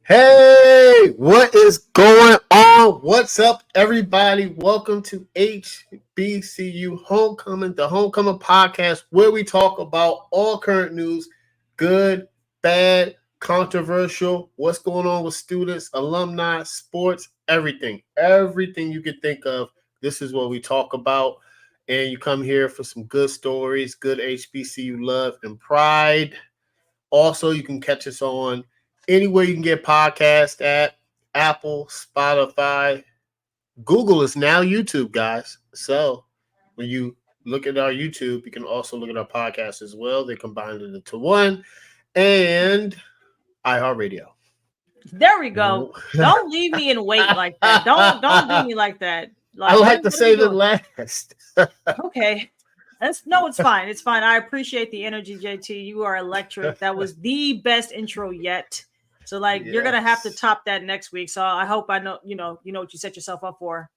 Hey, what is going on? What's up, everybody? Welcome to HBCU Homecoming, the Homecoming podcast, where we talk about all current news, good, bad, controversial, what's going on with students, alumni, sports, everything. Everything you could think of. This is what we talk about. And you come here for some good stories, good HBCU love and pride. Also, you can catch us on anywhere you can get podcasts at Apple, Spotify. Google is now YouTube, guys. So when you look at our YouTube, you can also look at our podcast as well. They combined it into one. And iHeartRadio. There we go. Don't leave me in wait like that. Don't do me like that. I Like like to what are we save it doing? last. Okay. It's fine. It's fine. I appreciate the energy, JT. You are electric. That was the best intro yet. So you're gonna have to Yes. top that next week. So I hope I know you know what you set yourself up for.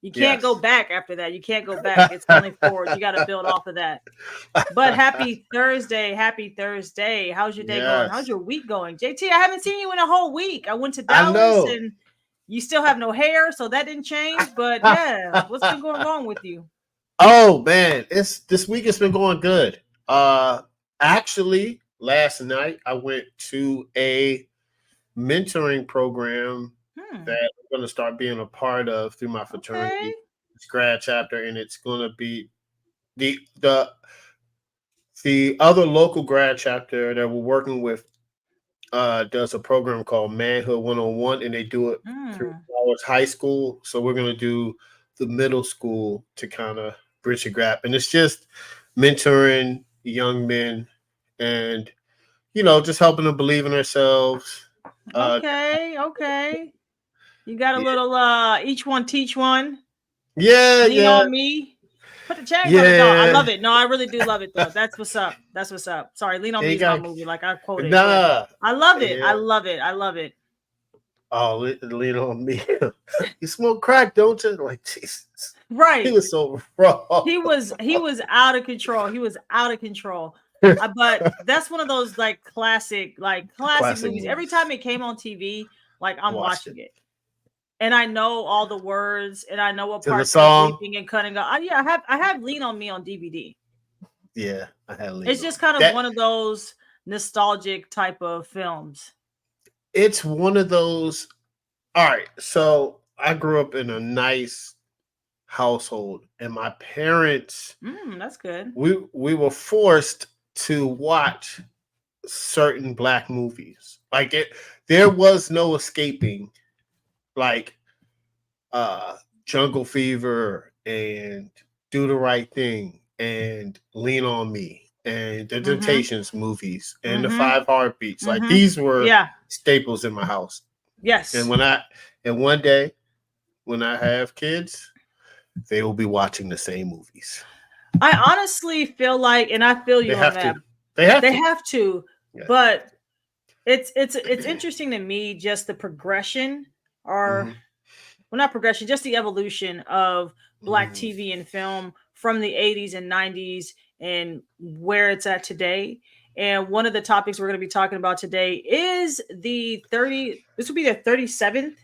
You can't go Yes. back after that. You can't go back. It's only forward. You gotta build off of that. But happy Thursday. Happy Thursday. How's your day going? How's Yes. your week going? JT, I haven't seen you in a whole week. I went to I Dallas know. and you still have no hair, so that didn't change. But yeah, what's been going wrong with you? Oh man, it's this week has been going good. Actually, last night I went to a mentoring program Hmm. that I'm going to start being a part of through my Okay. fraternity, it's grad chapter, and it's going to be the the the other local grad chapter that we're working with. Does a program called Manhood 101, and they do it through Hmm. Flowers High School. So we're going to do the middle school to kind of bridge the gap, and it's just mentoring young men and just helping them believe in themselves. Uh, Okay. Okay. You got a yeah, little each one teach one. yeah, Lean yeah, on me. Put the chains on it. No, I yeah. love it. No, I really do love it though. That's what's up. That's what's up. Sorry, Lean on And Me you is my got movie. Like I quoted, but nah, I love it. yeah. I love it. I love it. Oh, lean on me. You smoke crack, don't you? Like Jesus, he Right. was so wrong. He was out of control. He was out of control. But that's one of those classic Classic movies. Every time movies. it came on TV, like I'm Watched watching it. it. And I know all the words and I know what To the parts are song. bleeping and cutting out. Yeah, I have Lean on Me on DVD. Yeah, I had lean It's on just me. kind of That one of those nostalgic type of films. it's one of those. All right, so I grew up in a nice household, and my parents That's good. we were forced to watch certain black movies. Like there was no escaping. Like Jungle Fever and Do the Right Thing and Lean on Me and the Mm-hmm. Temptations movies and the Mm-hmm. Five Heartbeats. Like Mm-hmm. these were Yeah. staples in my house. And Yes. one day when I have kids, they will be watching the same movies. I honestly feel like, and I feel They you on have that. to. They have They to. have to, Yeah. but it's interesting to me just the progression, or Hmm. well, not progression, just the evolution of black Hmm. TV and film from the 80s and 90s and where it's at today. And one of the topics we're going to be talking about today is this will be the 37th,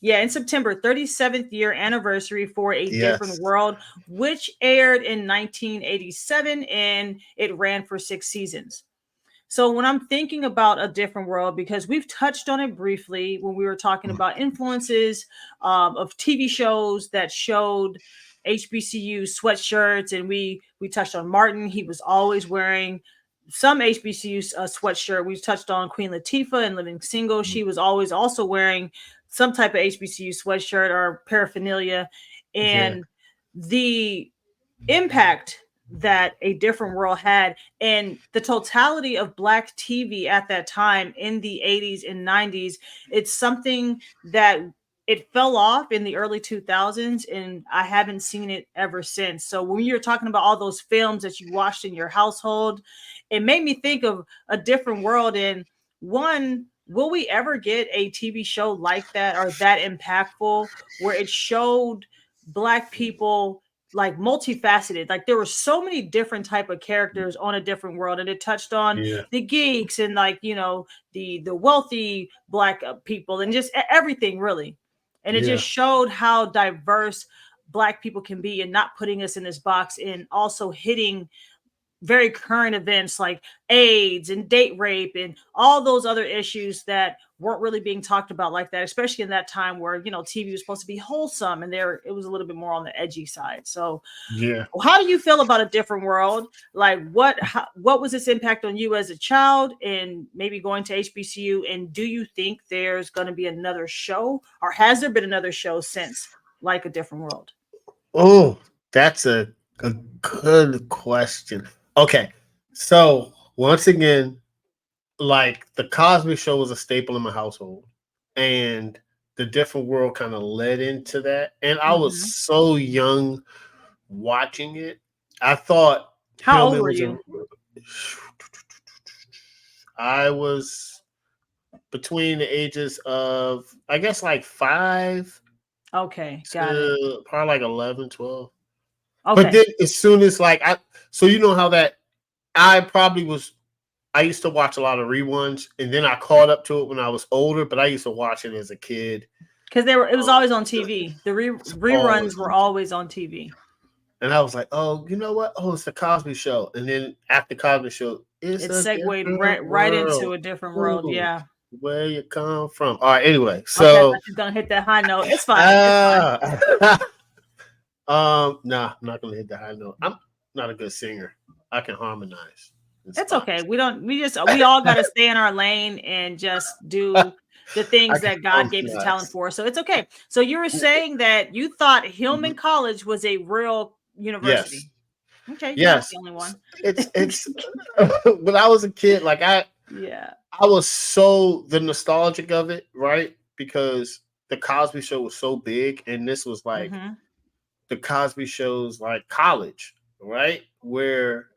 yeah, in September, 37th year anniversary for A Different Yes. World, which aired in 1987 and it ran for 6 seasons. So when I'm thinking about A Different World, because we've touched on it briefly when we were talking about influences of TV shows that showed HBCU sweatshirts, and we touched on Martin. He was always wearing some HBCU sweatshirt. We touched on Queen Latifah and Living Single. She was always also wearing some type of HBCU sweatshirt or paraphernalia, Yeah. and the impact that A Different World had and the totality of black TV at that time in the 80s and 90s. It's something that it fell off in the early 2000s and I haven't seen it ever since. So when you're talking about all those films that you watched in your household, it made me think of A Different World. And one, will we ever get a TV show like that or that impactful where it showed black people like multifaceted. Like there were so many different type of characters on a different world, and it touched on Yeah. the geeks and like the wealthy black people and just everything really. And it Yeah. just showed how diverse black people can be and not putting us in this box, and also hitting very current events like AIDS and date rape and all those other issues that weren't really being talked about like that, especially in that time where TV was supposed to be wholesome, and there it was a little bit more on the edgy side. So Yeah. how do you feel about A Different World? Like what was its impact on you as a child and maybe going to HBCU? And do you think there's going to be another show, or has there been another show since like A Different World? Oh, that's a good question. Okay. So once again, like the Cosby Show was a staple in my household, and the different world kind of led into that. And I was Mm-hmm. so young watching it. I thought How old Hillman were was a. you? I was between the ages of, I guess, like 5 Okay, got it. to probably like 11, 12. But Okay. then as soon as like so you know how that I probably was I used to watch a lot of reruns, and then I caught up to it when I was older, but I used to watch it as a kid. Because it was always on Just TV. The always reruns were on TV. always on TV. And I was like, oh, you know what? Oh, it's the Cosby Show. And then after Cosby Show, it's It a segued different right into world. A Different World. Ooh, Yeah. where you come from. All right, anyway. Okay, I thought So you was gonna hit that high note. It's fine. It's fine. uh nah, I'm not gonna hit the high note. I'm not a good singer. I can harmonize in It's okay. spots. We all got to stay in our lane and just do the I things can that God gave us a talent harmonize. for. So it's okay. So you were saying that you thought Hillman Mhm. College was a real Yes. university. Okay, you're not Yes. the only one. It's when I was a kid, like Yeah. I was so the nostalgic of it, right? Because the Cosby Show was so big, and this was like Hmm. the Cosby Show's like college, right? Where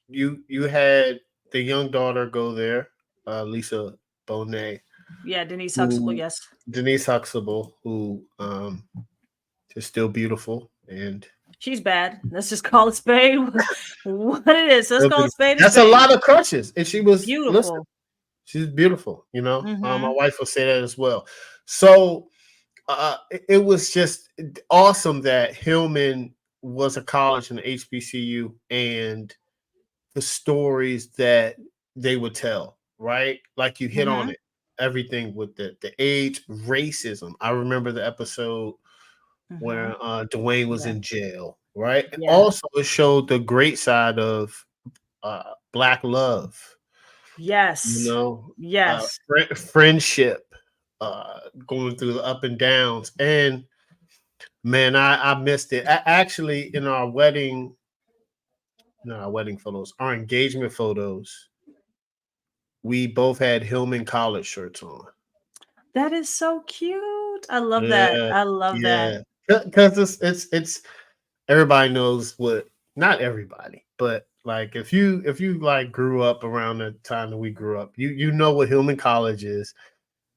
you had the young daughter go there, Lisa Bonet, Yeah, Denise Huxtable. who Yes, Denise Huxtable, who is still beautiful and she's bad. Let's just call it spade what it is. Let's still call it beautiful. spade a That's a spade. lot of crutches, and she was listen. Beautiful. She's beautiful, you know. My Hmm. wife will say that as well. So it was just awesome that Hillman was a college and HBCU, and the stories that they would tell, right? Like you hit on Hmm. it. Everything with the age, racism. I remember the episode Hmm. where Dwayne was Yeah. in jail, right? And Yeah. also it showed the great side of black love, you Yes. know, Yes. friendship, going through the up and downs. And man, I missed it. Actually, in our wedding, not our wedding photos, our engagement photos, we both had Hillman College shirts on. That is so cute. I love that. Yeah, I love that. yeah. Because it's everybody knows what. Not everybody, but like if you like grew up around the time that we grew up, you know what Hillman College is,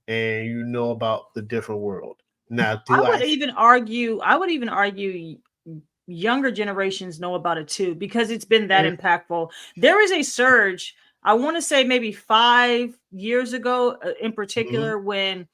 and you know about the different world. Now, I do would I? even argue, I would even argue younger generations know about it too because it's been that Yeah. impactful. There is a surge, I want to say maybe 5 years ago, in Mhm. particular, when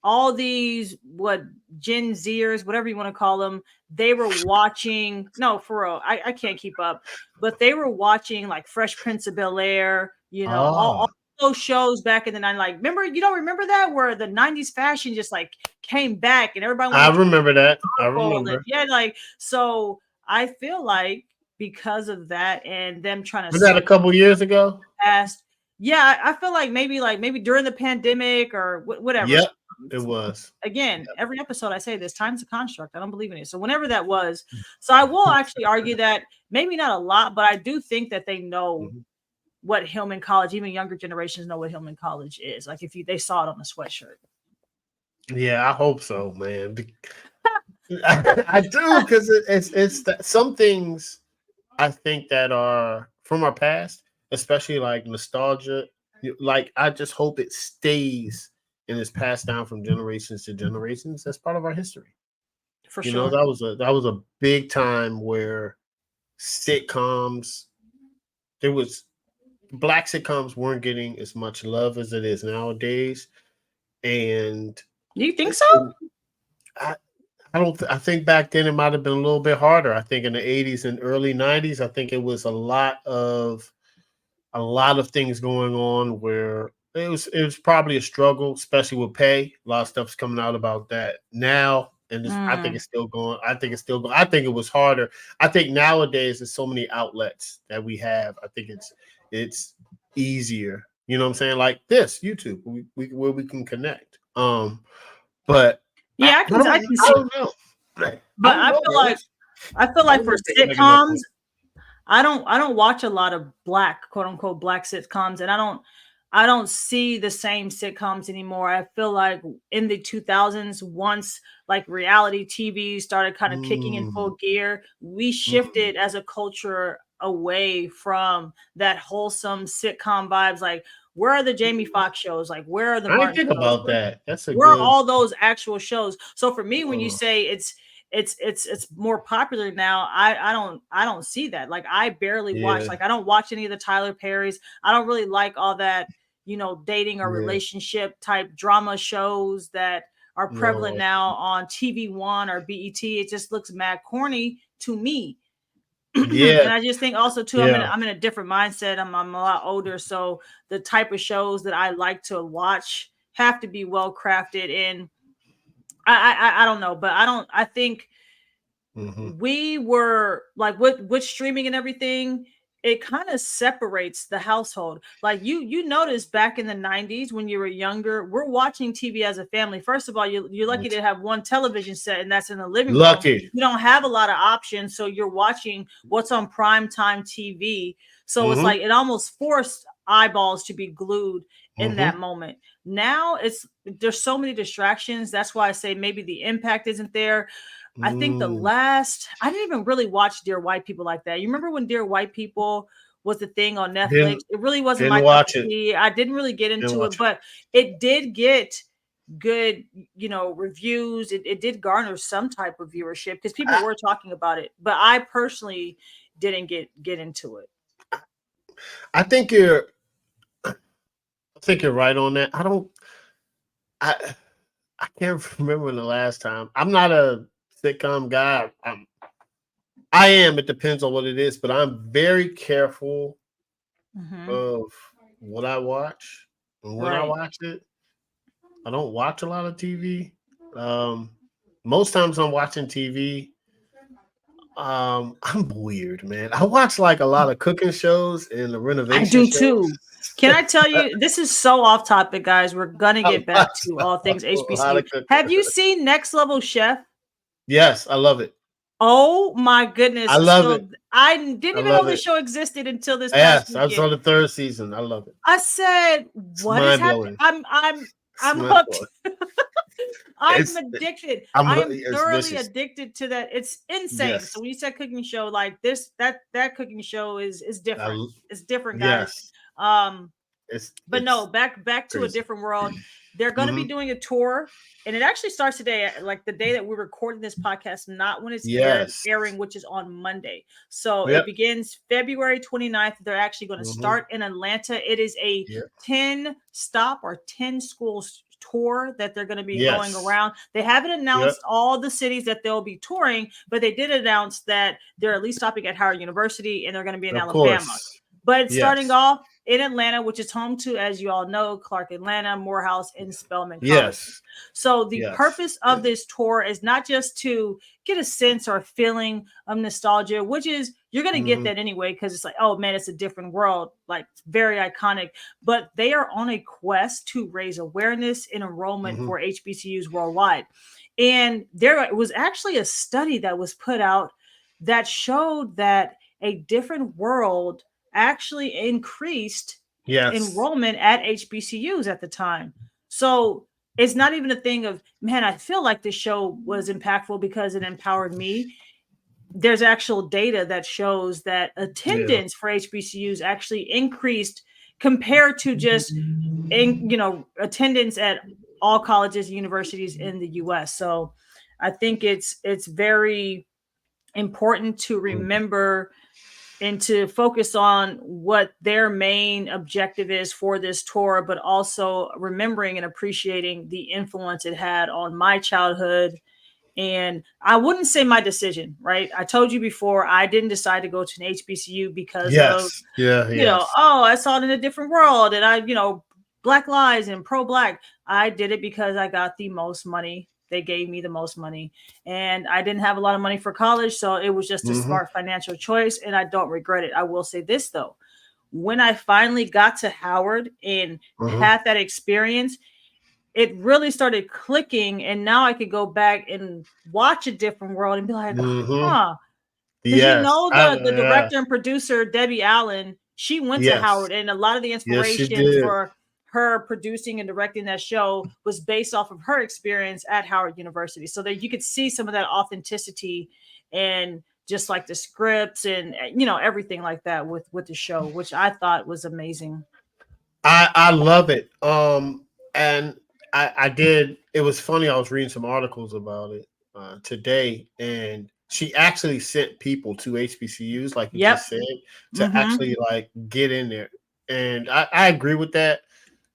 all these what Gen Zers, whatever you want to call them, they were watching. No, for real, I can't keep up, but they were watching like Fresh Prince of Bel Air. All Oh, those shows back in the 90s. Like, remember, you don't remember that where the 90s fashion just like came back and everybody I wanted to remember that. I fold and remember. yeah, like so. I feel like because of that and them trying to Was that a celebrate couple years ago? past, yeah, I feel like maybe during the pandemic or whatever. Yep, it was. Again, every episode I say this, time's a construct. I don't believe in it. So whenever that was, so I will actually argue that maybe not a lot, but I do think that they know Mhm. what Hillman College, even younger generations know what Hillman College is. Like if they saw it on the sweatshirt. Yeah, I hope so, man. I do because it's that some things I think that are from our past, especially like nostalgia. Like I just hope it stays and is passed down from generations to generations. That's part of our history. For You know, sure. that was a big time where sitcoms there was black sitcoms weren't getting as much love as it is nowadays, and You think so? I I don't. I think back then it might have been a little bit harder. I think in the '80s and early '90s, I think it was a lot of things going on where it was probably a struggle, especially with pay. A lot of stuff's coming out about that now, and I think Mm. it's still going. I think it's still going. I think it was harder. I think nowadays there's so many outlets that we have. I think it's easier. You know what I'm saying? Like this YouTube, where we can connect. But I, Yeah, I don't I can I see, don't know. I but don't know, man. I feel I like don't for think they make enough sitcoms, money. I don't watch a lot of black, quote unquote, black sitcoms, and I don't see the same sitcoms anymore. I feel like in the 2000s, once like reality TV started kind of kicking in Mm, full gear, we mm. shifted as a culture away from that wholesome sitcom vibes. Like, where are the Jamie Foxx shows? Like, where are the I ain't Martin think shows? about that. That's a Where are good. all those actual shows? So for me, when you Uh, say it's more popular now, I don't see that. Like, I barely watch, yeah, like, I don't watch any of the Tyler Perrys. I don't really like all that, dating or yeah. relationship type drama shows that are prevalent No. now on TV1 or BET. It just looks mad corny to me. And Yeah, I just think also too, yeah. I'm in a different mindset. I'm a lot older, so the type of shows that I like to watch have to be well crafted. And I don't know, but I think Hmm. we were like, with streaming and everything, it kind of separates the household. Like, you notice back in the 90s when you were younger, we're watching TV as a family. First of all, you're lucky to have one television set, and that's in the living room. Lucky. You don't have a lot of options, so you're watching what's on prime time TV. So it's Hmm. like it almost forced eyeballs to be glued in that Hmm. moment. Now there's so many distractions. That's why I say maybe the impact isn't there. I think Mm. I didn't even really watch Dear White People like that. You remember when Dear White People was the thing on Netflix? Didn't It really wasn't didn't my cup watch of it. tea. I didn't really get Didn't into it, watch it. but it did get good, reviews. It did garner some type of viewership because people I, were talking about it. But I personally didn't get into it. I think you're. I think you're right on that. I don't. I I can't remember the last time. I'm not a sitcom guy. I am. It depends on what it is, but I'm very careful Hmm. of what I watch and when I Right. watch it. I don't watch a lot of TV. Um, Most times I'm watching TV. I'm weird, man. I watch like a lot of cooking shows and the I renovation do shows. too. Can I tell you, this is so off topic, guys. We're gonna I get back watch to a all things lot HBCU. of cooking. Have you seen Next Level Chef? Yes, I love it. Oh my I goodness. love it. So I didn't I even know love this it. show existed until this past Yes, I was weekend. on the third season. I love it. I said, It's what is mind happening? blowing. It's I'm mind hooked. blowing. I'm It's addicted. I'm I am it's thoroughly vicious. addicted to that. It's insane. So Yes, when you said cooking show, like this, that cooking show is I different. l- It's different, guys. yes. Um, but no, It's back to a crazy. different world. They're going to be Hmm. doing a tour, and it actually starts today, like the day that we're recording this podcast, not when it's Yes. airing, which is on Monday. So it Yep. begins February 29th. They're actually going to Hmm. start in Atlanta. It is a Yep. 10 stop or 10 schools tour that they're going to be going Yes. around. They haven't Yep. announced all the cities that they'll be touring, but they did announce that they're at least stopping at Howard University and they're going to be in Of Alabama. course. But it's starting Yes. off in Atlanta, which is home to, as you all know, Clark Atlanta, Morehouse, and Spelman colleges. Yes. So the Yes. purpose of this tour is not just to get a sense or a feeling of nostalgia, which is you're going to get Hmm. that anyway because it's like, oh man, it's a different world, like very iconic. But they are on a quest to raise awareness and enrollment Hmm. for HBCUs worldwide. And there was actually a study that was put out that showed that a different world actually increased Yes. enrollment at HBCUs at the time. So it's not even a thing of, man, I feel like this show was impactful because it empowered me. There's actual data that shows that Yeah. attendance for HBCUs actually increased compared to just attendance at all colleges and universities in the US. So I think it's very important to remember and to focus on what their main objective is for this tour, but also remembering and appreciating the influence it had on my childhood. And I wouldn't say my decision, right? I told you before, I didn't decide to go to an HBCU because of, Yes. Yeah. Yes. oh, I saw it in a different world and Black lives and pro Black. I did it because I got the most money. They gave me the most money and I didn't have a lot of money for college. So it was just a Mm-hmm. smart financial choice and I don't regret it. I will say this though. When I finally got to Howard and Mm-hmm. had that experience, it really started clicking. And now I could go back and watch a different world and be like, Mm-hmm. huh, because Yes. the Yeah. director and producer Debbie Allen, she went to Yes. Howard, and a lot of the Yes, she inspiration did. for her producing and directing that show was based off of her experience at Howard University. So that you could see some of that authenticity and just like the scripts and everything like that with the show, which I thought was amazing. I love it. And I did. It was funny. I was reading some articles about it today, and she actually sent people to HBCUs, like you Yep. just said, to Mm-hmm. actually like get in there. And I agree with that.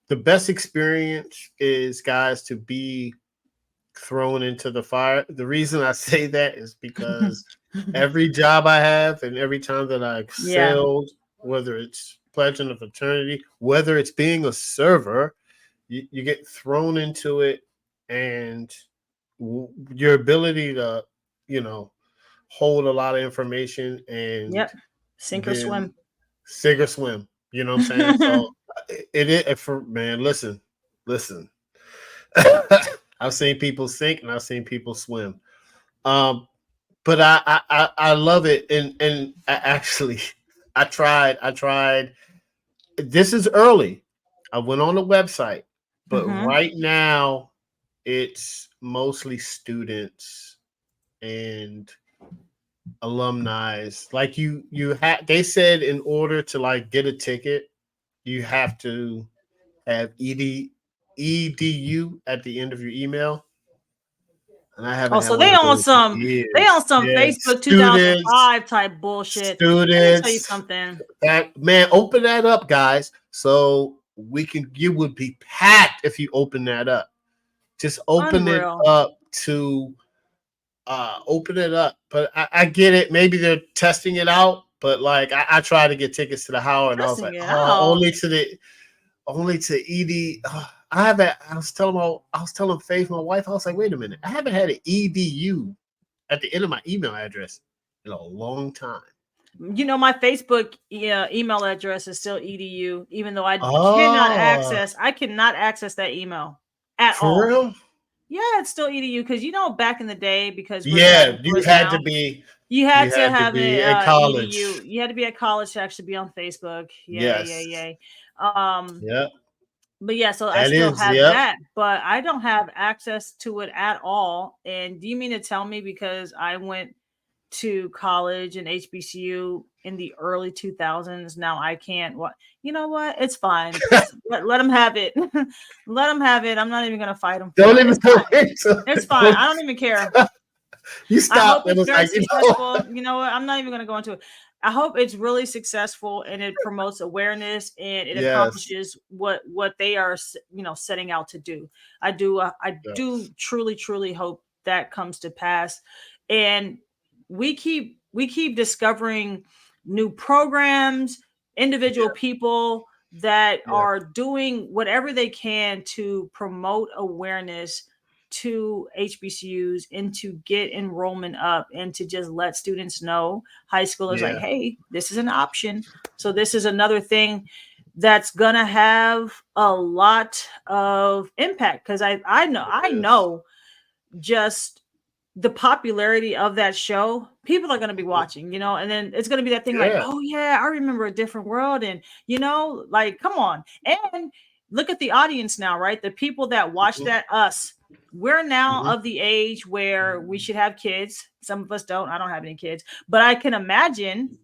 The best experience is, guys, to be thrown into the fire. The reason I say that is because every job I have and every time that I Yeah. excelled, whether it's pledging a fraternity, whether it's being a server, you get thrown into it, and your ability to, you know, hold a lot of information and Yep. Sink or then swim. sink or swim. You know what I'm saying? So it is for man. Listen. I've seen people sink and I've seen people swim. Um, but I love it, and I actually I tried. This is early. I went on the website, but Mm-hmm. right now it's mostly students and alumni. Like you had, they said in order to like get a ticket, you have to have edu at the end of your email, and I haven't Oh, had so one they of on those in some they on years. some Yeah, Facebook students, 2005 type bullshit. Let me tell you students. something. That man, open that up, guys. So we can. You would be packed if you open that up. Just open it Unreal. up to open it up. But I get it. Maybe they're testing it out. But like I tried to get tickets to the Howard, and I was Testing like, it oh, out. only to Ed. I haven't. I was telling Faith, my wife. I was like, wait a minute. I haven't had an edu at the end of my email address in a long time. My Facebook email address is still edu, even though Oh, I cannot access that email at for all. real? Yeah, it's still edu because back in the day, because we're Yeah, graduates now, you had you to had to have be an in edu. college. You had to be at college to actually be on Facebook. Yay, yay, Yes. yay. Um, Yep. but yeah, so I That still is. have Yep. that, but I don't have access to it at all. And do you mean to tell me because I went to college and HBCU in the early 2000s, now I can't? What? You know what? It's fine. Just let them have it. Let them have it. I'm not even gonna fight them Don't for it. even It's fine. It's fine. don't, I don't even care. you I hope stopped. It it's was very like, successful. You know what? I'm not even going to go into it. I hope it's really successful and it promotes awareness and it yes. accomplishes what they are setting out to do. I do Yes. truly hope that comes to pass. And we keep discovering new programs, individual Yeah. people that Yeah. are doing whatever they can to promote awareness to HBCUs and to get enrollment up and to just let students know, high schoolers, like, Yeah. hey, this is an option. So this is another thing that's gonna have a lot of impact because I It is. know just the popularity of that show, people are going to be watching, and then it's going to be that thing like, Yeah. oh yeah, I remember a different world. And like, come on. And look at the audience now, right? The people that watch Mhm. that, us, we're now Mhm. of the age where we should have kids. Some of us don't. I don't have any kids, but I can imagine,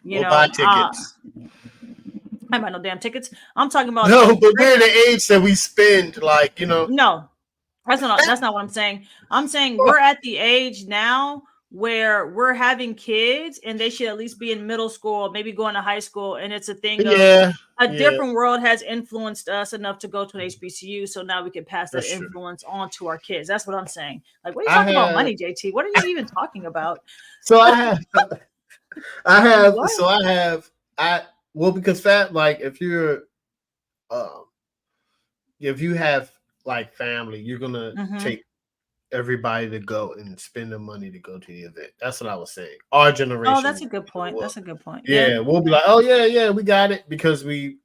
you We'll buy know uh tickets. I might no damn tickets. I'm talking about No, the but we're in great. the age that we spend like, No, That's not what I'm saying. I'm saying we're at the age now where we're having kids and they should at least be in middle school, maybe going to high school. And it's a thing of Yeah, a yeah, different world has influenced us enough to go to an HBCU. So now we can pass that that's true. influence on to our kids. That's what I'm saying. Like, what are you I talking about have money, JT? What are you even talking about? so I have I Like, have what? so I have I well because that like um if you have like family, you're gonna Mm-hmm. take everybody to go and spend the money to go to the event. That's what I was saying. Our Oh, that's a generation good point. will. That's a good point. Yeah. Yeah, we'll be like, oh yeah, yeah, we got it because we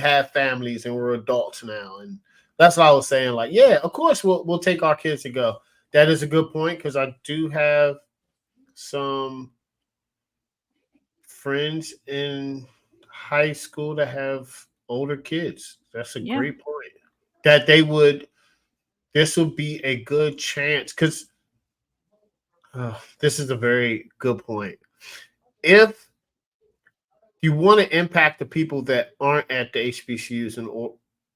have families and we're adults now, and that's what I was saying. Like, yeah, of course we'll take our kids to go. That is a good point because I do have some friends in high school that have older kids. That's a Yeah. great point. That they would. This would be a good chance because this is a very good point. If you want to impact the people that aren't at the HBCUs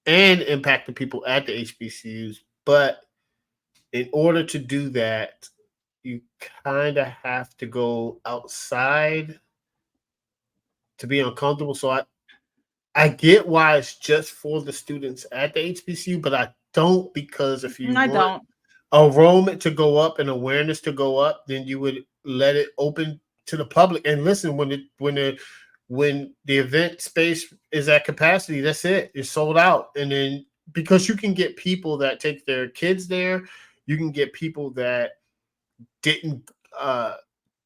and impact the people at the HBCUs, but in order to do that, you kind of have to go outside to be uncomfortable. So I get why it's just for the students at the HBCU, but I don't because if you I want don't. enrollment to go up and awareness to go up, then you would let it open to the public. And listen, when the event space is at capacity, that's it. It's sold out. And then because you can get people that take their kids there, you can get people that didn't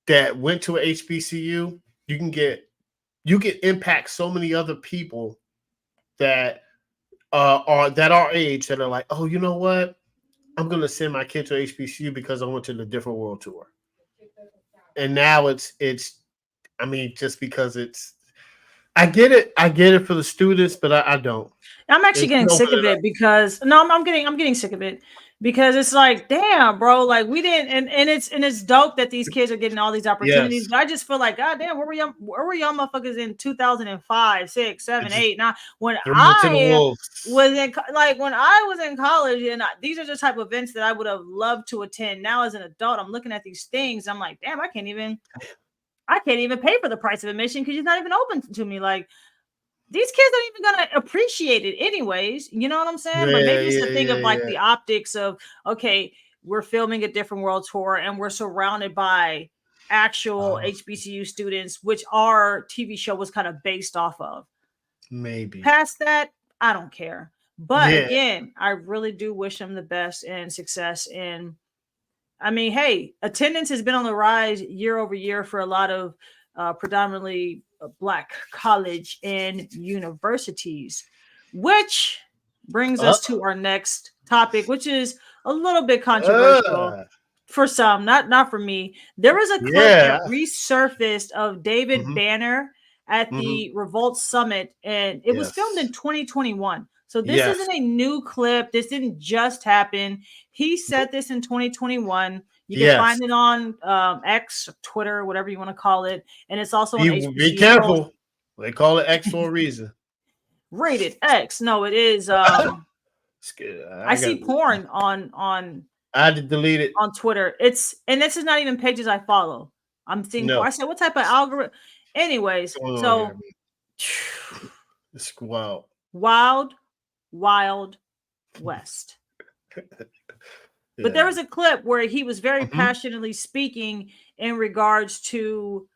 that went to a HBCU. You can get you can impact so many other people that are that our age that are like, oh, you know what? I'm gonna send my kid to HBCU because I went to the Different World Tour. And now it's I mean, just because it's I get it for the students, but I don't. I'm actually It's getting no sick of good. it because no, I'm getting sick of it because it's like, damn, bro, like we didn't, and it's dope that these kids are getting all these opportunities. Yes, But I just feel like, god damn, where were y'all motherfuckers in 2005, 6, it 7, just 8, 9 when threw it to the I wolves. was in like when I was in college, and these are the type of events that I would have loved to attend. Now as an adult, I'm looking at these things, I'm like, damn, I can't even pay for the price of admission because it's not even open to me. Like these kids aren't even gonna appreciate it anyways. You know what I'm saying? But Yeah, maybe it's the yeah, thing of yeah, like yeah. the optics of, okay, we're filming a different world tour and we're surrounded by actual Uh, HBCU students, which our TV show was kind of based off of. maybe. Past that, I don't care. But Yeah. again, I really do wish them the best and success. And I mean, hey, attendance has been on the rise year over year for a lot of predominantly Black college and universities, which brings Uh, us to our next topic, which is a little bit controversial uh, for some, not for me. There was a clip that yeah. resurfaced of David Hmm. Banner at Hmm. the Revolt Summit, and it was filmed in Yes. 2021. So this Yes. isn't a new clip. This didn't just happen. He said this in 2021. You can Yes. find it on X, Twitter, whatever you want to call it, and it's also on Be HBCU Pulse. careful. They call it X for a reason. Rated X. No, it is. It's good. I see porn I had to delete it. on Twitter. And this is not even pages I follow. I'm seeing porn. No. I said, what type of algorithm? Anyways, What's going on here? so It's wild. wild, wild west. But there Yeah. was a clip where he was very Hmm. passionately speaking in regards to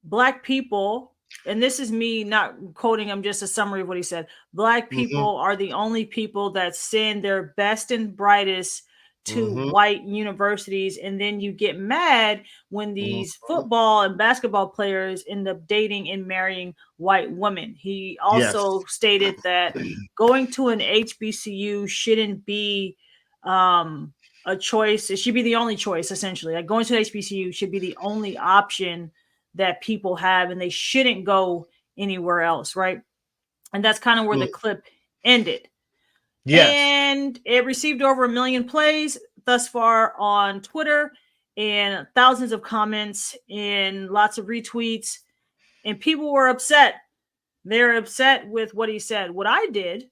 Black people, and this is me not quoting him, just a summary of what he said. Black Hmm. people are the only people that send their best and brightest to Hmm. white universities, and then you get mad when these Hmm. football and basketball players end up dating and marrying white women. He Yes. also stated that going to an HBCU shouldn't be um, a choice. It should be the only choice, essentially. Like going to an HBCU should be the only option that people have, and they shouldn't go anywhere else, right? And that's kind of where the Mm. clip ended. Yes. And it received over 1 million plays thus far on Twitter, and thousands of comments and lots of retweets. And people were upset. They're upset with what he said. What I did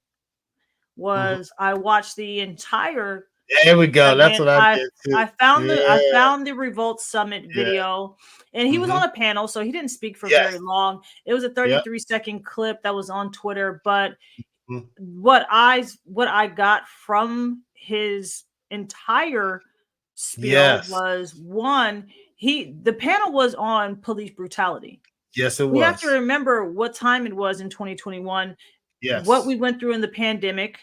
Mhm. was I watched the entire There we go. That's segment. what I I did too. I found the I Yeah, found the Revolt Summit yeah. video, and he was on Mhm. a panel, so he didn't speak for very Yes. long. It was a Yep. 33-second clip that was on Twitter, but Mhm. what I got from his entire spiel Yes. was one, the panel was on police brutality. Yes, it We have to was. remember what time it was in 2021, what Yes. we went through in the pandemic,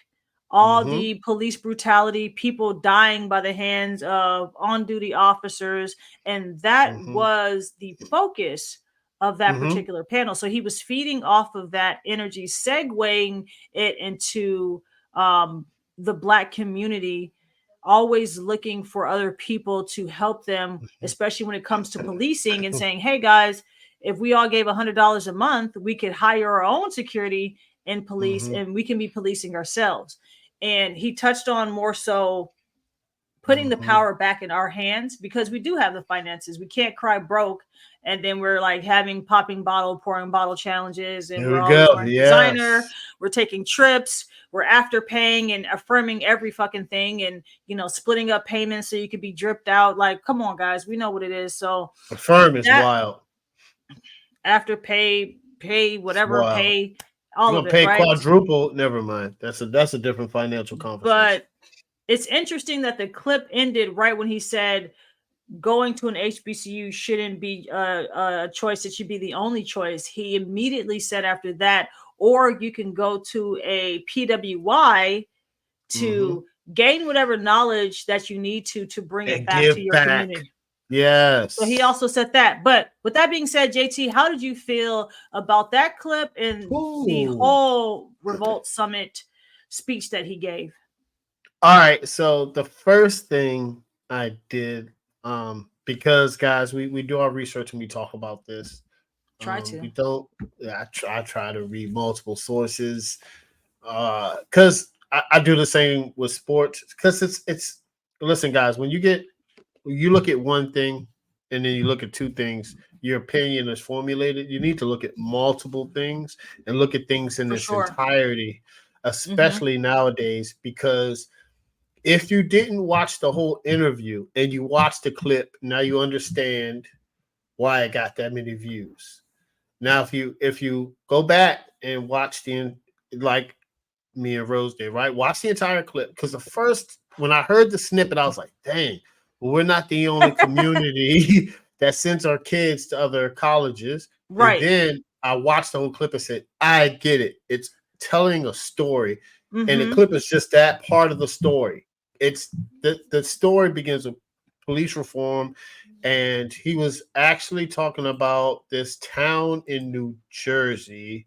all Mhm. the police brutality, people dying by the hands of on duty officers. And that Mhm. was the focus of that Mhm. particular panel. So he was feeding off of that energy, segueing it into um, the Black community, always looking for other people to help them, Mhm. especially when it comes to policing, and saying, hey guys, if we all gave $100 a month, we could hire our own security and police, Mhm. and we can be policing ourselves. And he touched on more so putting the Mhm. power back in our hands, because we do have the finances. We can't cry broke. And then we're like having popping bottle, pouring bottle challenges, and There we're we always go. wearing designer. Yes. We're taking trips. We're after paying and affirming every fucking thing, and splitting up payments so you could be dripped out. Like, come on, guys, we know what it is. So The firm is that wild. after pay It's whatever, wild. pay You're all of gonna it, pay right? quadruple. Never mind. That's a different financial conversation. But it's interesting that the clip ended right when he said going to an HBCU shouldn't be a choice. It should be the only choice. He immediately said after that, or you can go to a PWY Mhm. to gain whatever knowledge that you need to bring it And back to give your back. community. So he Yes. also said that. But with that being said, JT, how did you feel about that clip and the Ooh. whole Revolt Summit speech that he gave? All right. So the first thing I did, because guys, we do our research and we talk about this. Try to. We don't. Yeah, I try to read multiple sources, because I do the same with sports. Because it's listen, guys, when you look at one thing and then you look at two things, your opinion is formulated. You need to look at multiple things and look at things in For its sure. entirety, Mm-hmm. especially nowadays, because if you didn't watch the whole interview and you watched the clip, now you understand why it got that many views. Now, if you go back and watch like me and Rose did, right? Watch the entire clip, because the first when I heard the snippet, I was like, "Dang, well, we're not the only community that sends our kids to other colleges." And Right. then I watched the whole clip and said, "I get it. It's telling a story, and the Mm-hmm. clip is just that part of the story. It's the story begins with police reform." And he was actually talking about this town in New Jersey,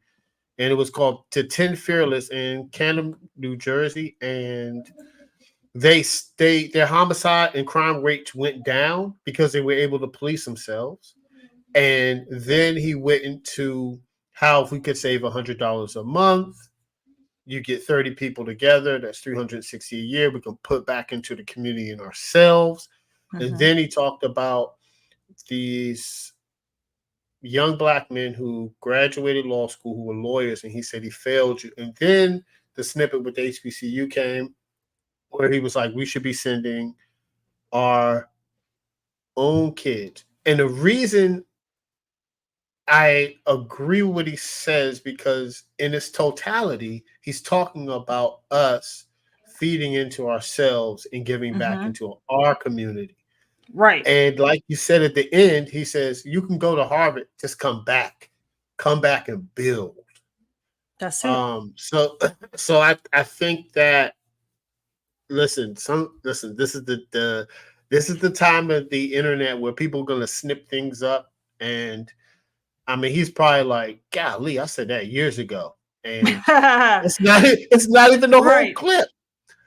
and it was called To 10 Fearless in Canton, New Jersey. And their homicide and crime rates went down because they were able to police themselves. And then he went into how if we could save $100 a month, you get 30 people together, that's 360 a year, we can put back into the community and ourselves. And Mm-hmm. then he talked about these young black men who graduated law school who were lawyers, and he said he failed you. And then the snippet with the HBCU came, where he was like, we should be sending our own kids. And the reason I agree with what he says, because in its totality, he's talking about us feeding into ourselves and giving back Mm-hmm. into our community. Right. And like you said at the end, he says, you can go to Harvard, just come back and build. That's it. So so I think that listen, this is the time of the internet where people are gonna snip things up. And I mean, he's probably like, golly, I said that years ago. And it's not even the whole Right. clip.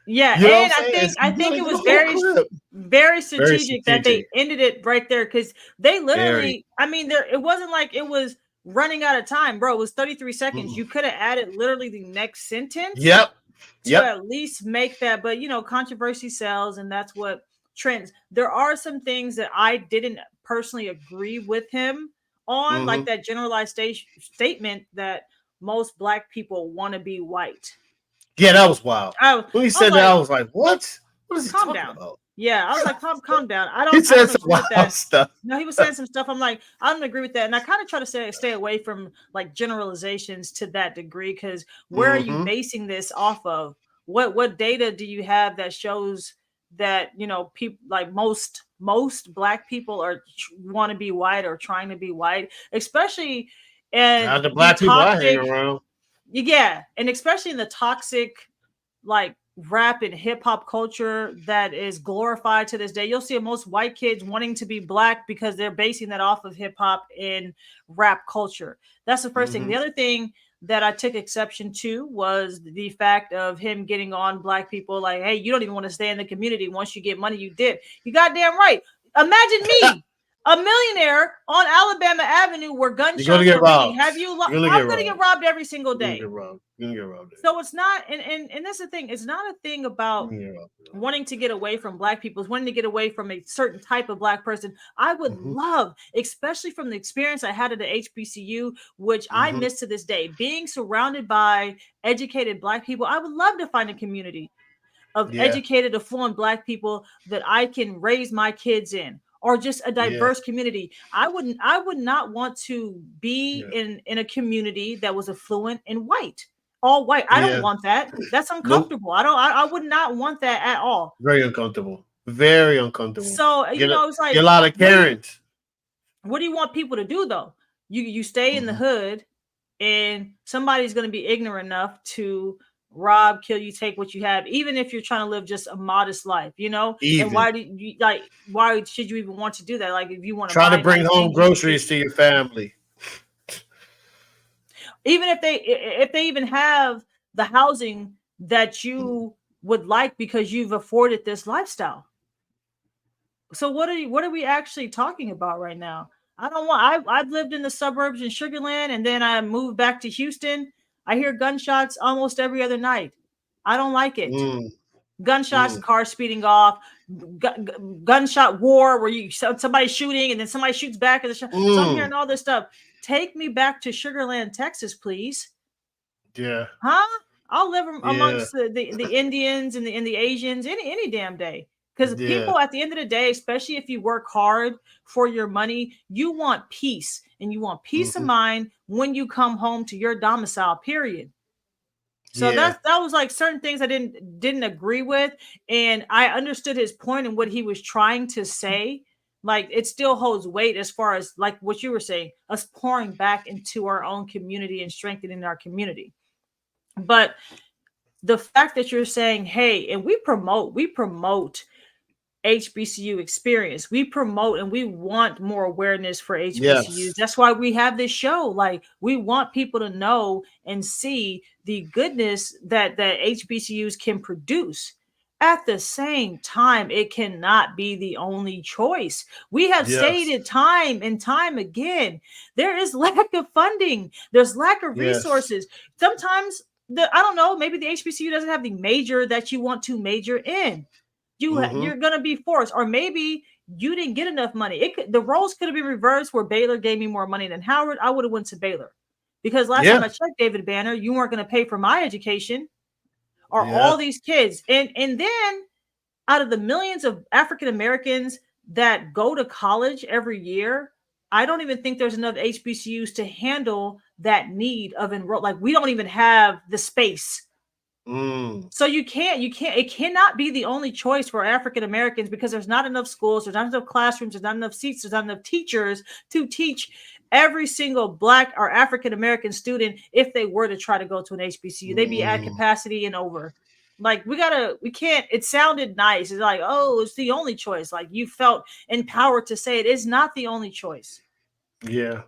Yeah, You know what I'm and I saying? think It's I not think it even was the whole very clip. very Very strategic that strategic. they ended it right there, because they Very. literally, I mean, there, it wasn't like it was running out of time, bro. It was 33 seconds. Mm-mm. You could have added literally the next sentence Yep. to Yep. at least make that. But controversy sells, and that's what trends. There are some things that I didn't personally agree with him on, like Mm-hmm. that generalized statement that most black people want to be white. Yeah, that was wild. I, When he I was said that, I like, was like, what? What is he calm talking down. about? Yeah, I was like, calm down. He I said don't some agree with wild that. stuff. No, he was saying some stuff. I'm like, I don't agree with that. And I kind of try to stay away from like generalizations to that degree, because where are you Mm-hmm. basing this off of? What data do you have that shows that, you know, people like most black people are want to be white or trying to be white, especially Not and the the black people I hang toxic, around. yeah, and especially in the toxic like rap and hip hop culture that is glorified to this day. You'll see most white kids wanting to be black because they're basing that off of hip hop and rap culture. That's the first thing. Mm-hmm. The other thing that I took exception to was the fact of him getting on black people like, hey, you don't even want to stay in the community. Once you get money, you dip. You goddamn right. Imagine me, a millionaire on Alabama Avenue where You're gonna gunshots get are ringing. robbed. Have you? You're gonna get I'm gonna get robbed. robbed every single You're gonna day. get robbed. You're gonna get robbed. So it's not, and that's the thing. It's not a thing You're about gonna get robbed. wanting to get away from black people. It's wanting to get away from a certain type of black person. I would Mm-hmm. love, especially from the experience I had at the HBCU, which I Mm-hmm. miss to this day, being surrounded by educated black people. I would love to find a community of Yeah. educated, affluent black people that I can raise my kids in, or just a Yeah. diverse community. I would not want to be Yeah. in a community that was affluent and white, all white. I don't Yeah. want that. That's Nope. uncomfortable. I would not want that at all. Very uncomfortable. Very uncomfortable. So, Get you a know, it's get a like, lot of Karens. what do you want people to do though? You stay in the Mm-hmm. hood, and somebody's going to be ignorant enough to rob, kill you, take what you have, even if you're trying to live just a modest life, you know. And Even why do you like? Why should you even want to do that? Like, if you want to try to buy bring nice home things, you can groceries to your family. even if they even have the housing that you would like because you've afforded this lifestyle. So what are we actually talking about right now? I don't want. I've lived in the suburbs in Sugarland, and then I moved back to Houston. I hear gunshots almost every other night. I don't like it. Mm, Gunshots, mm, cars speeding off, gunshot war where you somebody shooting and then somebody shoots back at the shot. So I'm mm. hearing all this stuff. Take me back to Sugarland, Texas, please. Yeah. Huh? I'll live Yeah. amongst the Indians and the Asians any damn day. Because Yeah. people at the end of the day, especially if you work hard for your money, you want peace, and you want peace of Mm-hmm. mind when you come home to your domicile. Period. So Yeah. that was like certain things I didn't agree with, and I understood his point and what he was trying to say. Like, it still holds weight as far as like what you were saying, us pouring back into our own community and strengthening our community. But the fact that you're saying, hey, and we promote HBCU experience. We promote and we want more awareness for HBCUs. Yes. That's why we have this show. Like, we want people to know and see the goodness that HBCUs can produce. At the same time, it cannot be the only choice. We have Yes. stated time and time again, there is lack of funding. There's lack of Yes. resources. Sometimes I don't know, maybe the HBCU doesn't have the major that you want to major in. Mm-hmm. You're gonna be forced, or maybe you didn't get enough money. The roles could have been reversed where Baylor gave me more money than Howard. I would have went to Baylor, because last time Yeah. I checked, David Banner, you weren't going to pay for my education or Yeah. all these kids. And then out of the millions of African Americans that go to college every year, I don't even think there's enough HBCUs to handle that need of enroll. Like, we don't even have the space. Mm. So it cannot be the only choice for African Americans, because there's not enough schools, there's not enough classrooms, there's not enough seats, there's not enough teachers to teach every single Black or African American student. If they were to try to go to an HBCU, they'd be at Mm. capacity and over. Like, we can't, it sounded nice. It's like, oh, it's the only choice. Like, you felt empowered to say it is not the only choice. Yeah.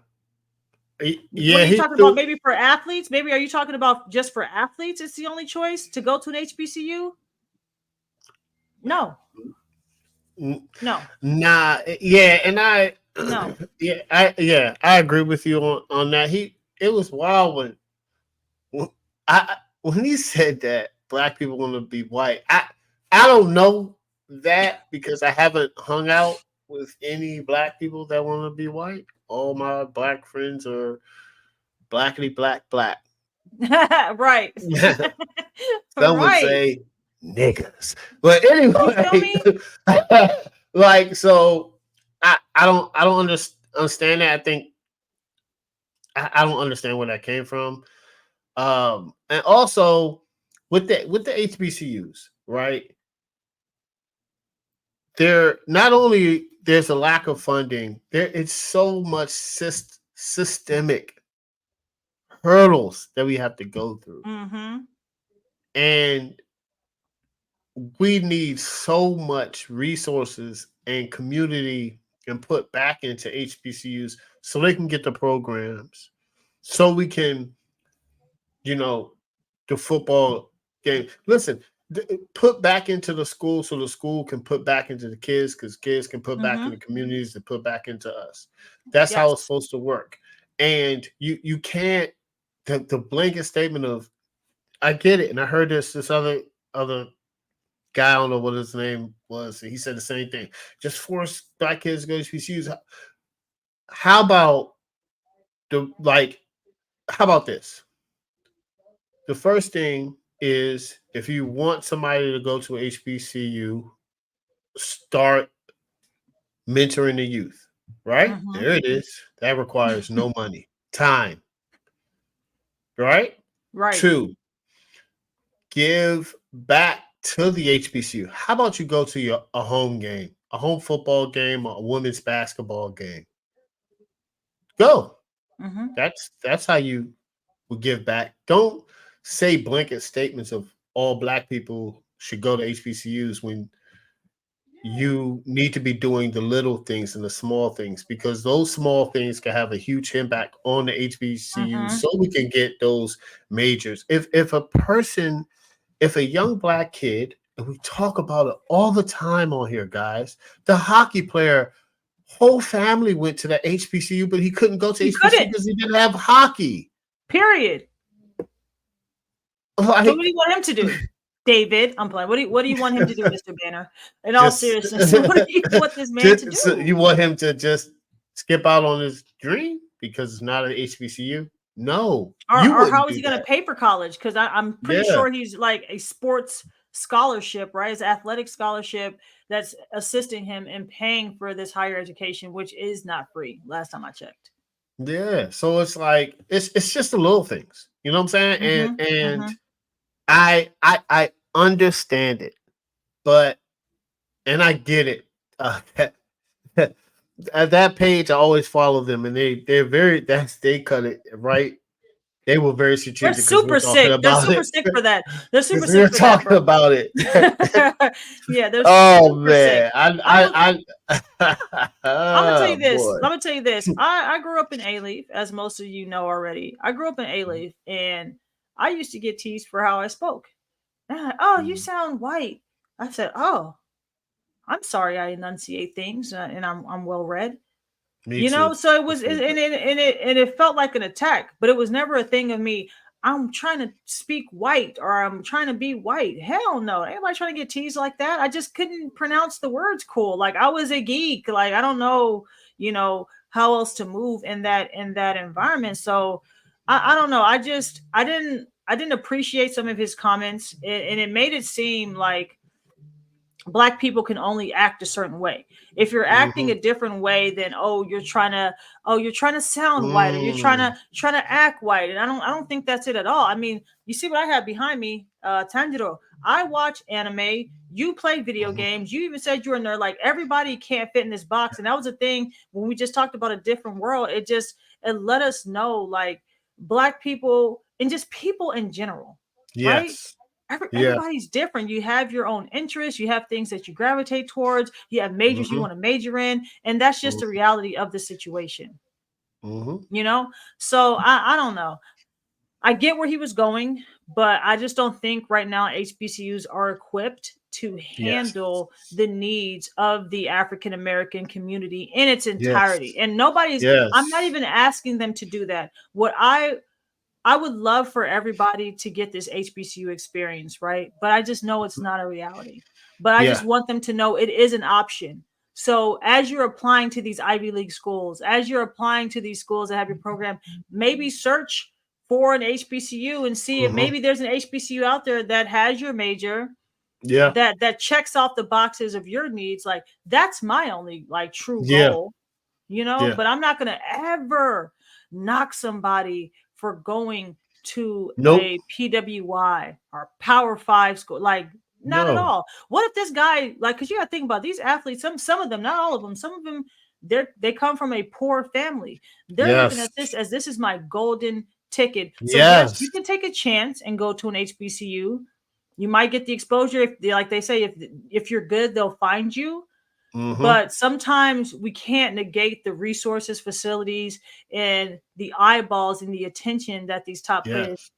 What Yeah. are you He talking about? threw. Maybe for athletes? Maybe are you talking about just for athletes? It's the only choice to go to an HBCU? No, no, Nah. Yeah. And I. no. I agree with you on that. It was wild when when he said that black people want to be white. I don't know that because I haven't hung out with any black people that want to be white. All my black friends are blackity black black. Right. Some would Right. say niggas. But You feel anyway, me? like so I don't understand that. I think I don't understand where that came from. And also with the HBCUs, right? There not only there's a lack of funding, there it's so much systemic hurdles that we have to go through. Mm-hmm. And we need so much resources and community and put back into HBCUs so they can get the programs, so we can, you know, the football game. Listen, put back into the school so the school can put back into the kids because kids can put back in Mm-hmm. the communities to put back into us. That's how it's Yes. supposed to work. And you can't the blanket statement of I get it, and I heard this other guy, I don't know what his name was. He said the same thing. Just force black kids to go to HBCUs. How about the like? How about this? The first thing is if you want somebody to go to HBCU, start mentoring the youth. Right Mm-hmm. there, it is. That requires no money, time. Right. Right. Two, give back to the HBCU. How about you go to a home game, a home football game, a women's basketball game? Go. Mm-hmm. That's how you will give back. Don't say blanket statements of all black people should go to HBCUs when you need to be doing the little things and the small things because those small things can have a huge impact on the HBCUs Mm-hmm. so we can get those majors. If a young black kid, and we talk about it all the time on here, guys, the hockey player, whole family went to the HBCU, but he couldn't go to He HBCU couldn't. because he didn't have hockey. Period. So what do Like, you want him to do? David, I'm playing. What do you want him to do, Mr. Banner? In all just, seriousness, what do you want this man to so do? you want him to just skip out on his dream because it's not an HBCU? No, you Or wouldn't how is he do going to that. pay for college? Because I'm pretty Yeah, sure he's like a sports scholarship, right? His athletic scholarship that's assisting him in paying for this higher education, which is not free. Last time I checked. yeah. So it's like it's just the little things, you know what I'm saying? And Mm-hmm. and Mm-hmm. I understand it, but and I get it. At that page, I always follow them, and they're very they cut it right. They were very They're strategic because we're super talking sick. They're about super it. sick for that. They're super Because sick we're for that, talking bro. about it. Yeah, they're Oh super sick. man, I was I'm gonna tell you oh this. boy. I'm gonna tell you this. I grew up in A-Leaf, as most of you know already. I grew up in A-Leaf, and I used to get teased for how I spoke. And oh, you Mm, sound white. I said, oh, I'm sorry. I enunciate things, and I'm well read. me too. So it Me was, too. and it felt like an attack, but it was never a thing of me. I'm trying to speak white or I'm trying to be white. Hell no. Anybody trying to get teased like that? I just couldn't pronounce the words cool. Like I was a geek. Like I don't know, how else to move in that environment. So I don't know. I didn't appreciate some of his comments and it made it seem like black people can only act a certain way. If you're acting Mm-hmm. a different way, then you're trying to sound white or you're trying Mm, to trying to act white. And I don't think that's it at all. I mean, you see what I have behind me, Tanjiro. I watch anime, you play video mhm. games, you even said you're a nerd. Like everybody can't fit in this box. And that was a thing when we just talked about a different world. It let us know like black people and just people in general, right? Yes. Yeah. Everybody's different. You have your own interests, you have things that you gravitate towards, you have majors you Mm-hmm. want to major in, and that's just the Mm-hmm. reality of the situation, Mm-hmm. you know? So I don't know. I get where he was going, but I just don't think right now HBCUs are equipped to Yes. handle the needs of the African American community in its Yes. entirety. And I'm not Yes. even asking them to do that. What I would love for everybody to get this HBCU experience, right? But I just know it's not a reality. But I just Yeah. want them to know it is an option. So as you're applying to these Ivy League schools, as you're applying to these schools that have your program, maybe search for an HBCU and see if Mm-hmm. maybe there's an HBCU out there that has your major, Yeah. that checks off the boxes of your needs. Like that's my only like true Yeah. goal, you know. Yeah. But I'm not gonna ever knock somebody for going to Nope. a PWI or Power Five school. Like not at No. all. What if this guy like? Because you got to think about these athletes. Some of them, not all of them. Some of them, they come from a poor family. They're looking Yes. at this as this is my golden ticket. So yes, you Yes. can take a chance and go to an HBCU. You might get the exposure if, like they say, if you're good, they'll find you. Mm-hmm. But sometimes we can't negate the resources, facilities, and the eyeballs and the attention that these top players Yes.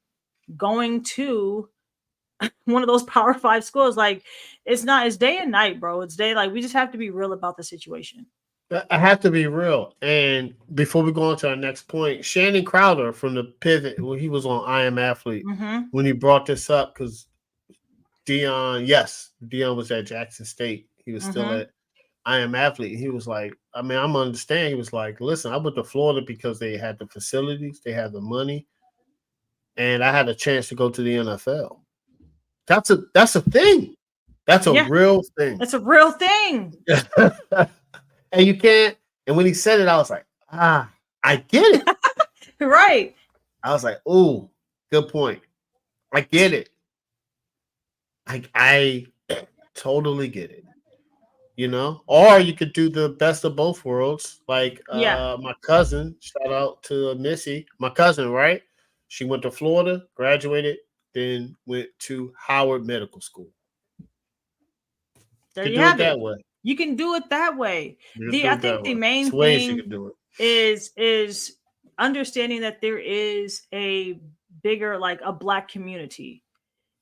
going to one of those Power Five schools. Like it's not, it's day and night, bro. It's day. Like we just have to be real about the situation. I have to be real. And before we go on to our next point, Shannon Crowder from the Pivot, when he was on I Am Athlete, Mm-hmm. when he brought this up, because Dion was at Jackson State. He was still Mm-hmm. at I Am Athlete. He was like, I mean, I'm understand. He was like, listen, I went to Florida because they had the facilities, they had the money, and I had a chance to go to the NFL. That's a thing. That's a Yeah, real thing. that's a real thing. And you can't. And when he said it, I was like, I get it. Right. I was like, oh, good point. I get it. I totally get it. You know, or you could do the best of both worlds. Like Yeah. my cousin, shout out to Missy, my cousin, right? She went to Florida, graduated, then went to Howard Medical School. There Could you do it have that it. way. You can do it that way. You could The do I it that think the way. It's main ways you thing could do it. is understanding that there is a bigger like a black community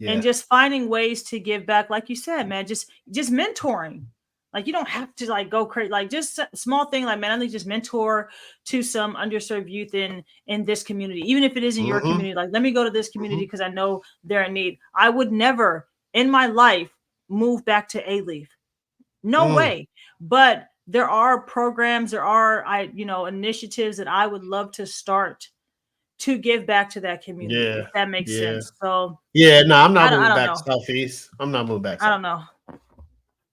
and Yeah. just finding ways to give back like you said, man, just mentoring. Like you don't have to like go crazy, like just a small thing like man, I need to just mentor to some underserved youth in this community, even if it isn't your Mm-hmm. community. Like let me go to this community Mm-hmm. because I know they're in need. I would never in my life move back to A Leaf, no Mm. way. But there are programs, there are initiatives that I would love to start to give back to that community, Yeah. if that makes Yeah. sense. So Yeah. No, I'm not I moving don't back know. southeast. I'm not moving back I south. don't know.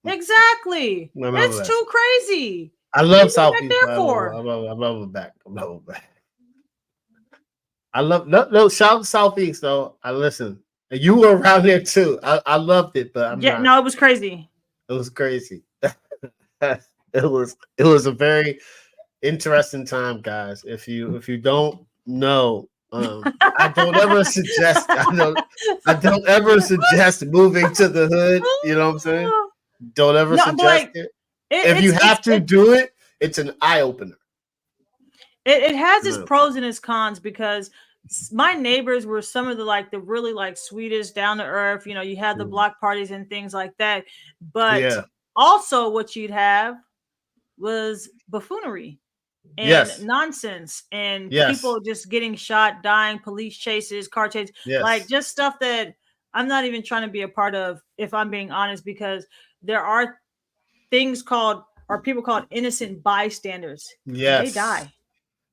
Mm, Exactly. I'm not moving It's back too south. crazy. I What are love you going back southeast, there but for? I'm not moving back. I'm not moving back. I love no shout out southeast though. I listen. And you were around there too. I loved it, but I'm Yeah, not. no, it was crazy. It was crazy. It was a very interesting time, guys. If you don't know, I don't ever suggest I don't ever suggest moving to the hood. You know what I'm saying? Don't ever No, but suggest like it. If you it's have to do it, it's an eye opener. it has its No. pros and its cons because my neighbors were some of the like the really like sweetest down to earth, you had the Mm. block parties and things like that, but Yeah. also what you'd have was buffoonery and Yes. nonsense and Yes. people just getting shot, dying, police chases, car chases, like Yes. just stuff that I'm not even trying to be a part of, if I'm being honest, because there are things called or people called innocent bystanders, and they Yes. die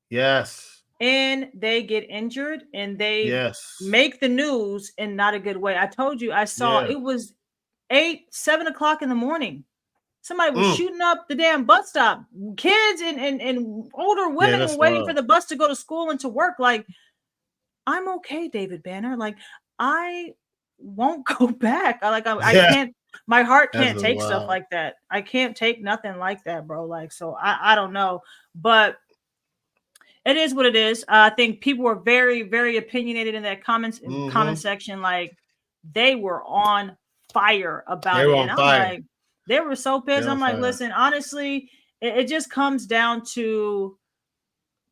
Yes. and they get injured and they Yes. make the news in not a good way. I told you I saw Yeah. it was 7 o'clock in the morning. Somebody was Mm. shooting up the damn bus stop. Kids and older Yeah, women were that's waiting for wild. the bus to go to school and to work. Like, I'm okay, David Banner. Like, I won't go back. I Yeah. can't, my heart That's can't take stuff wild. like that. I can't take nothing like that, bro. Like, so I don't know. But it is what it is. I think people were very, very opinionated in that comment Mm-hmm. section. Like they were on fire They about were it, and on I'm fire. like, they were so They pissed. on I'm like, fire. listen, honestly, it just comes down to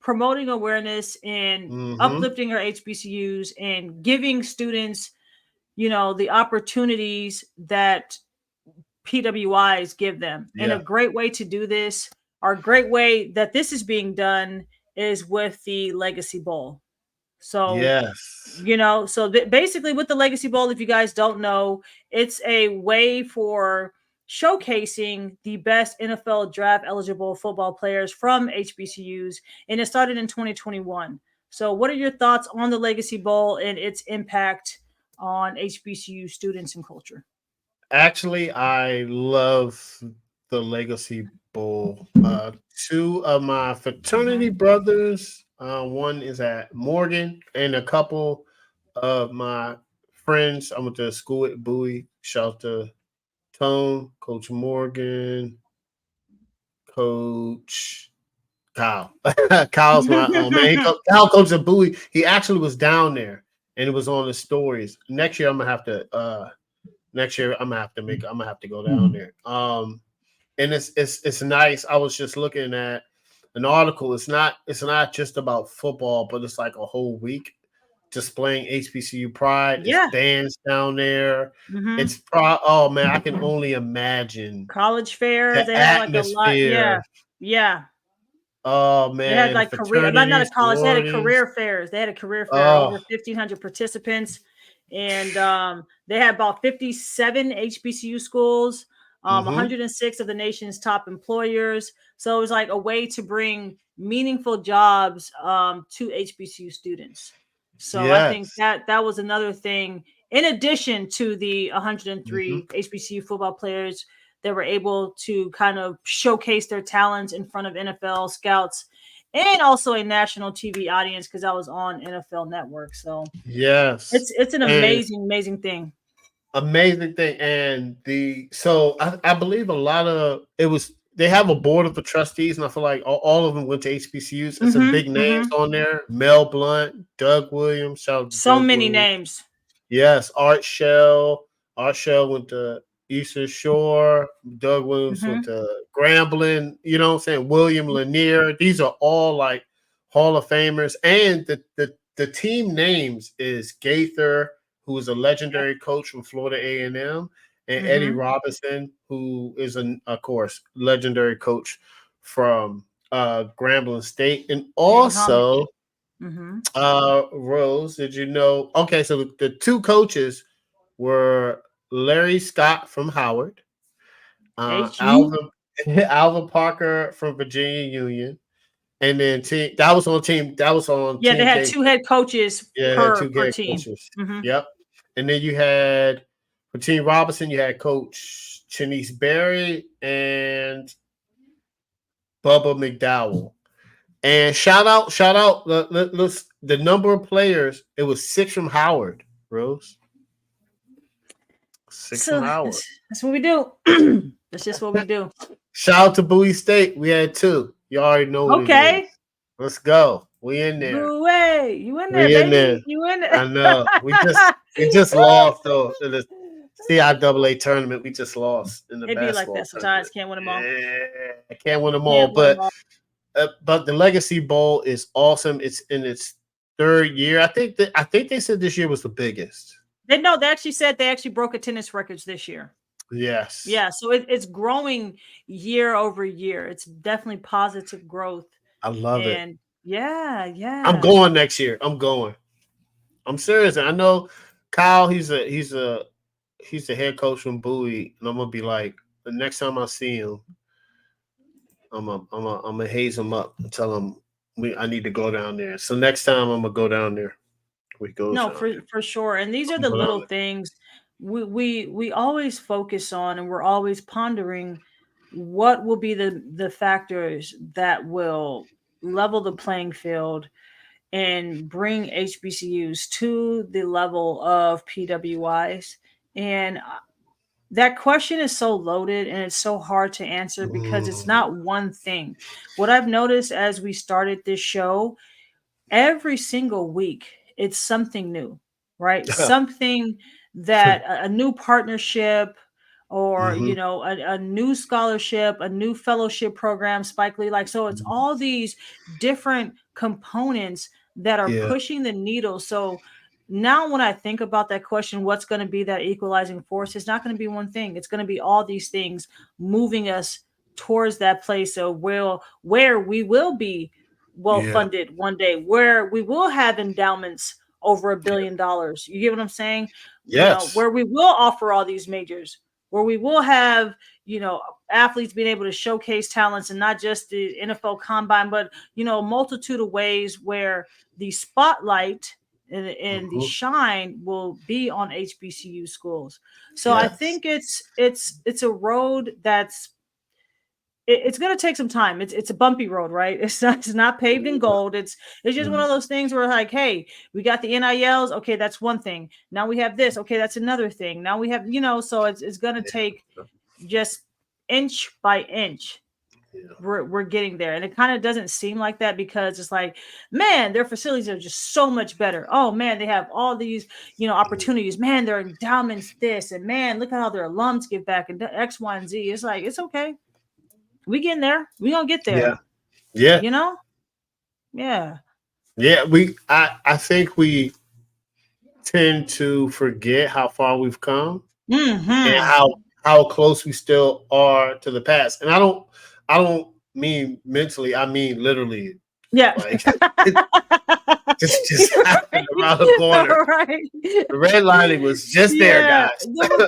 promoting awareness and Mm-hmm. uplifting our HBCUs and giving students, the opportunities that PWIs give them. And a Yeah. great way to do this, or a great way that this is being done, is with the Legacy Bowl. So, Yes. basically with the Legacy Bowl, if you guys don't know, it's a way for showcasing the best NFL draft eligible football players from HBCUs, and it started in 2021. So, what are your thoughts on the Legacy Bowl and its impact on HBCU students and culture? Actually, I love the Legacy Bowl. Two of my fraternity Hmm. brothers, one is at Morgan, and a couple of my friends I went to school at Bowie. Shout out to Tone, Coach Morgan, Coach Kyle. Kyle's my man. Kyle coached at Bowie. He actually was down there, and it was on the stories. Next year, I'm gonna have to. Next year, I'm gonna have to make. I'm gonna have to go down there. And it's nice. I was just looking at an article. It's not just about football, but it's like a whole week displaying HBCU pride. It's Yeah. bands down there. Hmm. Oh man, I can only imagine College fairs. the They had like a lot. atmosphere. Yeah. Yeah. Oh They had man, the like career, not a fraternities, college. They had a sororities. career fairs. They had a career fair, Oh, over 1,500 participants, and they had about 57 HBCU schools, mm-hmm. 106 of the nation's top employers. So it was like a way to bring meaningful jobs to HBCU students. So I think Yes. that was another thing. In addition to the Mm-hmm. 103 HBCU football players that were able to kind of showcase their talents in front of NFL scouts and also a national TV audience because I was on NFL Network. So Yes. it's an And amazing thing. amazing thing. And I believe a lot of it was they have a board of the trustees, and I feel like all of them went to HBCUs. It's some big names Mm-hmm. on there. Mel Blunt, Doug Williams, shout out to So Doug many Williams. names. Yes, Art Shell. Art Shell went to Eastern Shore. Doug Williams went Mm-hmm. to Grambling. You know what I'm saying? William Lanier. These are all like Hall of Famers. And the team names is Gaither, who is a Yep. legendary coach from Florida A&M, and Eddie Mm-hmm. Robinson, who is of course legendary coach from Grambling State. And Paying homage. also Mm-hmm. Rose, did you know? Okay, so the two coaches were Larry Scott from Howard, HU. Alvin Alvin Parker from Virginia Union, and then that was on Yeah, they Team had K. two head coaches Yeah, per two per head team. coaches. Mm-hmm. Yep, and then you had for Team Robinson, you had Coach Chenise Berry and Bubba McDowell. And shout out the number of players. It was six from Howard, Rose. Six from So Howard. that's what we do. That's just what we do. Shout out to Bowie State. We had two. You already know what it is. Okay. Let's go. We in there. Boo way. You in there, We in there. baby. You in there. I know. We just lost though in the CIAA tournament. We just lost in the It be like basketball that sometimes. tournament. Can't win them all. Yeah, I can't win them all, Can't win them but all. but the Legacy Bowl is awesome. It's in its third year. I think they said this year was the biggest. They know they actually said they actually broke attendance records this year. Yes, Yeah, so it's growing year over year. It's definitely positive growth. I love it. And yeah, I'm yeah. going next year. I'm going. I'm serious. I know Kyle. He's the head coach from Bowie, and I'm gonna be like the next time I see him, I'm gonna haze him up and tell him I need to go down there. So next time I'm gonna go down there. We goes No, down there. for sure. And these are I'm the gonna go down little things we always focus on, and we're always pondering what will be the factors that will level the playing field and bring HBCUs to the level of PWIs. And that question is so loaded and it's so hard to answer there. because it's not one thing. What I've noticed as we started this show, every single week it's something new, right? Something that a new partnership or hmm a new scholarship, a new fellowship program, Spike Lee, like, so it's all these different components that are Yeah, pushing the needle. So now when I think about that question, what's going to be that equalizing force, it's not going to be one thing. It's going to be all these things moving us towards that place of where we will be well yeah, funded one day, where we will have endowments over $1 billion. You get what I'm saying? yes, Where we will offer all these majors. where we will have, athletes being able to showcase talents, and not just the NFL combine, but, a multitude of ways where the spotlight and the Mhm. shine will be on HBCU schools. So I Yes. think it's a road it's going to take some time. It's a bumpy road, right? It's not paved in gold. It's just one Mhm. of those things where, like, hey, we got the NILs. Okay, that's one thing. Now we have this. Okay, that's another thing. Now we have, so it's going to take Yeah. just inch by inch. Yeah. We're getting there, and it kind of doesn't seem like that, because it's like, man, their facilities are just so much better. Oh man, they have all these, opportunities. Man, their endowments this, and man, look at how their alums give back, and X, Y, and Z. It's like, it's okay, we getting there. We gonna get Yeah. there. Yeah. You know? Yeah. Yeah. I think we tend to forget how far we've come and Mm-hmm. how close we still are to the past. And I don't mean mentally, I mean literally. Yeah. Like it just happened around the right. corner. right. The red lining was just there, Yeah.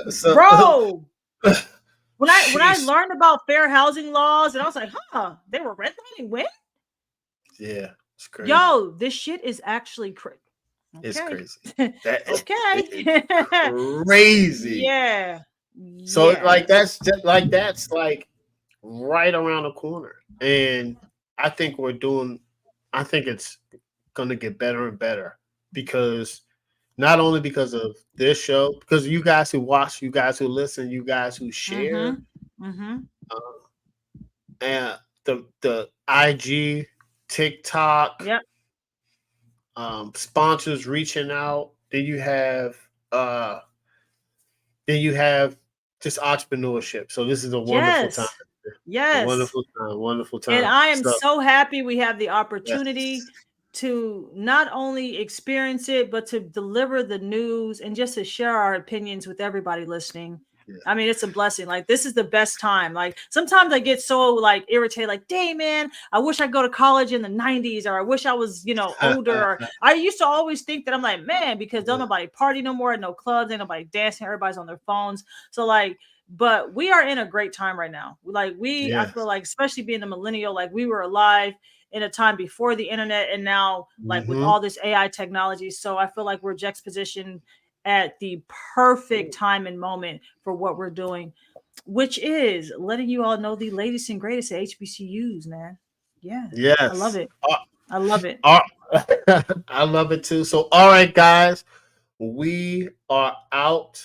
guys. So Bro. When I sheesh. learned about fair housing laws, and I was like, huh, they were redlining when? Yeah, it's crazy. Yo, this shit is actually crazy. It's Okay. crazy. That it is okay. crazy. yeah. So Yeah. that's like right around the corner. And I think we're doing I think it's gonna get better and better because not only because of this show, because you guys who watch, you guys who listen, you guys who share, Mm-hmm. Mm-hmm. uh, and the IG, TikTok, Yep. sponsors reaching out. Uh then you have just entrepreneurship. So this is a wonderful time. Yes. A Yes. wonderful And time. I am So so happy we have the opportunity yes, to not only experience it, but to deliver the news and just to share our opinions with everybody listening. I mean, it's a blessing. Like, this is the best time. Like, sometimes I get so, like, irritated, like, dang, man, I wish I go to college in the 90s, or I wish I was, older. Or I used to always think that, I'm like, man, because don't nobody party no more, no clubs, ain't nobody dancing, everybody's on their phones. So, like, but we are in a great time right now. Like, I feel yes. like, especially being a millennial, like, we were alive in a time before the internet, and now, like, with Hmm. all this AI technology. So I feel like we're juxtapositioned at the perfect time and moment for what we're doing, which is letting you all know the latest and greatest at HBCUs, man. Yeah, I love Yes. it. I love it. Uh, I love it too. So, all right, guys, we are out.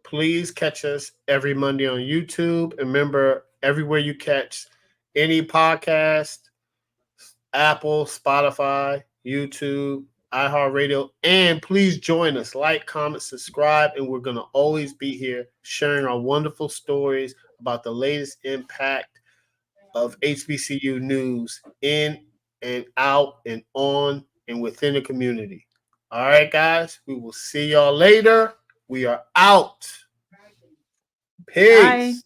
Please catch us every Monday on YouTube. And remember, everywhere you catch any podcast, Apple, Spotify, YouTube, iHeartRadio, and please join us. Like, comment, subscribe, and we're going to always be here sharing our wonderful stories about the latest impact of HBCU news in and out and on and within the community. All right, guys, we will see y'all later. We are out. Bye. Peace.